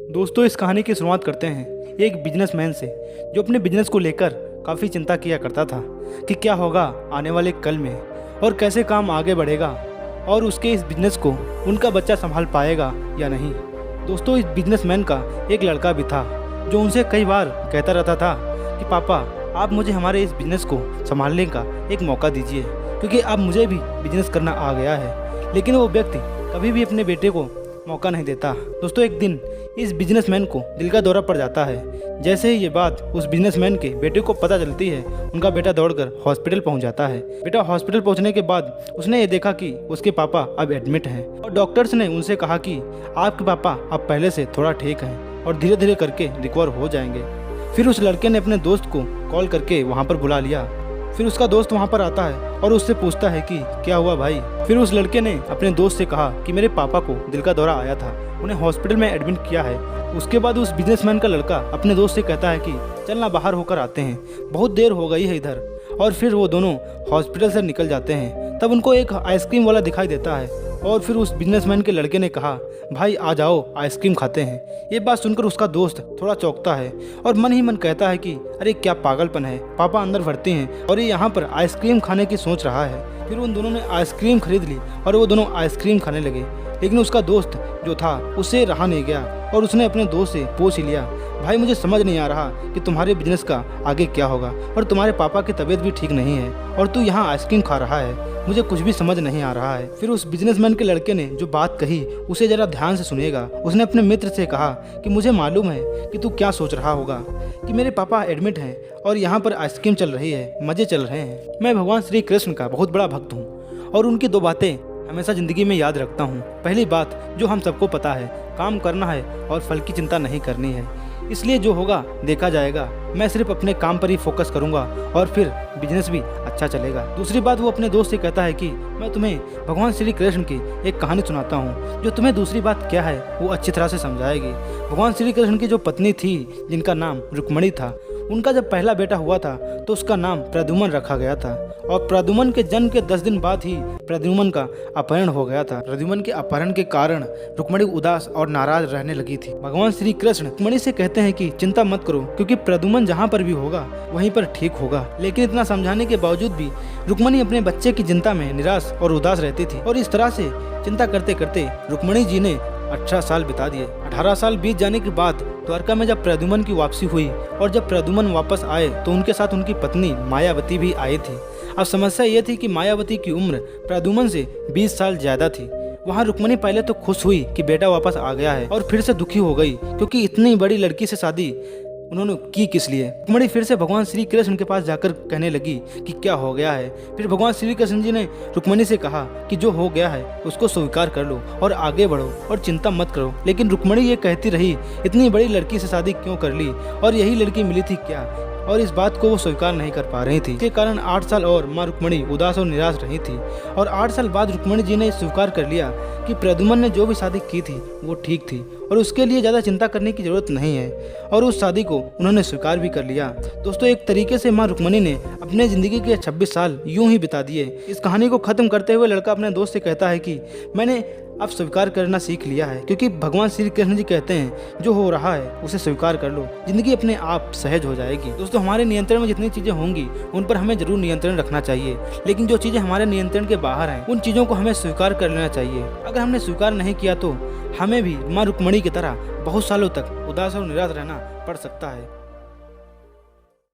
दोस्तों, इस कहानी की शुरुआत करते हैं एक बिजनेसमैन से जो अपने बिजनेस को लेकर काफ़ी चिंता किया करता था कि क्या होगा आने वाले कल में और कैसे काम आगे बढ़ेगा और उसके इस बिजनेस को उनका बच्चा संभाल पाएगा या नहीं। दोस्तों, इस बिजनेसमैन का एक लड़का भी था जो उनसे कई बार कहता रहता था कि पापा, आप मुझे हमारे इस बिजनेस को संभालने का एक मौका दीजिए क्योंकि अब मुझे भी बिजनेस करना आ गया है। लेकिन वो व्यक्ति कभी भी अपने बेटे को मौका नहीं देता। दोस्तों, एक दिन इस बिजनेसमैन को दिल का दौरा पड़ जाता है। जैसे ही ये बात उस बिजनेसमैन के बेटे को पता चलती है, उनका बेटा दौड़कर हॉस्पिटल पहुंच जाता है। बेटा हॉस्पिटल पहुंचने के बाद उसने ये देखा कि उसके पापा अब एडमिट हैं और डॉक्टर्स ने उनसे कहा कि आपके पापा अब पहले से थोड़ा ठीक हैं और धीरे धीरे करके रिकवर हो जाएंगे। फिर उस लड़के ने अपने दोस्त को कॉल करके वहाँ पर बुला लिया। फिर उसका दोस्त वहाँ पर आता है और उससे पूछता है कि क्या हुआ भाई। फिर उस लड़के ने अपने दोस्त से कहा कि मेरे पापा को दिल का दौरा आया था, उन्हें हॉस्पिटल में एडमिट किया है। उसके बाद उस बिजनेसमैन का लड़का अपने दोस्त से कहता है कि चलना बाहर होकर आते हैं, बहुत देर हो गई है इधर। और फिर वो दोनों हॉस्पिटल से निकल जाते हैं। तब उनको एक आइसक्रीम वाला दिखाई देता है और फिर उस बिजनेसमैन के लड़के ने कहा, भाई आ जाओ आइसक्रीम खाते हैं। ये बात सुनकर उसका दोस्त थोड़ा चौंकता है और मन ही मन कहता है कि अरे क्या पागलपन है, पापा अंदर भरते हैं और ये यहाँ पर आइसक्रीम खाने की सोच रहा है। फिर उन दोनों ने आइसक्रीम खरीद ली और वो दोनों आइसक्रीम खाने लगे। लेकिन उसका दोस्त जो था उससे रहा नहीं गया और उसने अपने दोस्त से पूछ ही लिया, भाई मुझे समझ नहीं आ रहा कि तुम्हारे बिजनेस का आगे क्या होगा और तुम्हारे पापा की तबीयत भी ठीक नहीं है और तू यहाँ आइसक्रीम खा रहा है, मुझे कुछ भी समझ नहीं आ रहा है। फिर उस बिजनेसमैन के लड़के ने जो बात कही उसे जरा ध्यान से सुनेगा। उसने अपने मित्र से कहा कि मुझे मालूम है कि तू क्या सोच रहा होगा कि मेरे पापा एडमिट हैं और यहाँ पर आइसक्रीम चल रही है, मज़े चल रहे हैं। मैं भगवान श्री कृष्ण का बहुत बड़ा भक्त हूँ और उनकी दो बातें हमेशा ज़िंदगी में याद रखता हूँ। पहली बात जो हम सबको पता है, काम करना है और फल की चिंता नहीं करनी है, इसलिए जो होगा देखा जाएगा। मैं सिर्फ अपने काम पर ही फोकस करूंगा और फिर बिजनेस भी अच्छा चलेगा। दूसरी बात वो अपने दोस्त से कहता है कि मैं तुम्हें भगवान श्री कृष्ण की एक कहानी सुनाता हूँ जो तुम्हें दूसरी बात क्या है वो अच्छी तरह से समझाएगी। भगवान श्री कृष्ण की जो पत्नी थी जिनका नाम रुक्मणी था, उनका जब पहला बेटा हुआ था तो उसका नाम प्रद्युम्न रखा गया था और प्रद्युम्न के जन्म के 10 दिन बाद ही प्रद्युम्न का अपहरण हो गया था। प्रद्युम्न के अपहरण के कारण रुक्मणी उदास और नाराज रहने लगी थी। भगवान श्री कृष्ण रुक्मणी से कहते हैं कि चिंता मत करो क्योंकि प्रद्युम्न जहाँ पर भी होगा वहीं पर ठीक होगा। लेकिन इतना समझाने के बावजूद भी रुक्मणी अपने बच्चे की चिंता में निराश और उदास रहती थी और इस तरह से चिंता करते करते रुक्मणी जी ने 18 साल बिता दिए। 18 साल बीत जाने के बाद द्वारका में जब प्रद्युम्न की वापसी हुई और जब प्रद्युम्न वापस आए तो उनके साथ उनकी पत्नी मायावती भी आई थी। अब समस्या ये थी कि मायावती की उम्र प्रद्युम्न से 20 साल ज्यादा थी। वहाँ रुक्मणी पहले तो खुश हुई कि बेटा वापस आ गया है और फिर से दुखी हो गई क्योंकि इतनी बड़ी लड़की से शादी उन्होंने की किस लिए। रुक्मणी फिर से भगवान श्री कृष्ण के पास जाकर कहने लगी कि क्या हो गया है। फिर भगवान श्री कृष्ण जी ने रुक्मणी से कहा कि जो हो गया है उसको स्वीकार कर लो और आगे बढ़ो और चिंता मत करो। लेकिन रुक्मणी ये कहती रही, इतनी बड़ी लड़की से शादी क्यों कर ली और यही लड़की मिली थी क्या, और इस बात को वो स्वीकार नहीं कर पा रही थी। इसके कारण 8 साल और माँ रुक्मणी उदास और निराश रही थी और 8 साल बाद रुक्मणी जी ने स्वीकार कर लिया कि प्रद्युम्न ने जो भी शादी की थी वो ठीक थी और उसके लिए ज़्यादा चिंता करने की जरूरत नहीं है और उस शादी को उन्होंने स्वीकार भी कर लिया। दोस्तों, एक तरीके से माँ रुक्मणी ने अपने ज़िंदगी के 26 साल यूं ही बिता दिए। इस कहानी को ख़त्म करते हुए लड़का अपने दोस्त से कहता है कि मैंने अब स्वीकार करना सीख लिया है क्योंकि भगवान श्री कृष्ण जी कहते हैं जो हो रहा है उसे स्वीकार कर लो, जिंदगी अपने आप सहज हो जाएगी। दोस्तों, हमारे नियंत्रण में जितनी चीज़ें होंगी उन पर हमें जरूर नियंत्रण रखना चाहिए, लेकिन जो चीज़ें हमारे नियंत्रण के बाहर हैं उन चीज़ों को हमें स्वीकार कर लेना चाहिए। अगर हमने स्वीकार नहीं किया तो हमें भी माँ रुक्मणी की तरह बहुत सालों तक उदास और निराश रहना पड़ सकता है।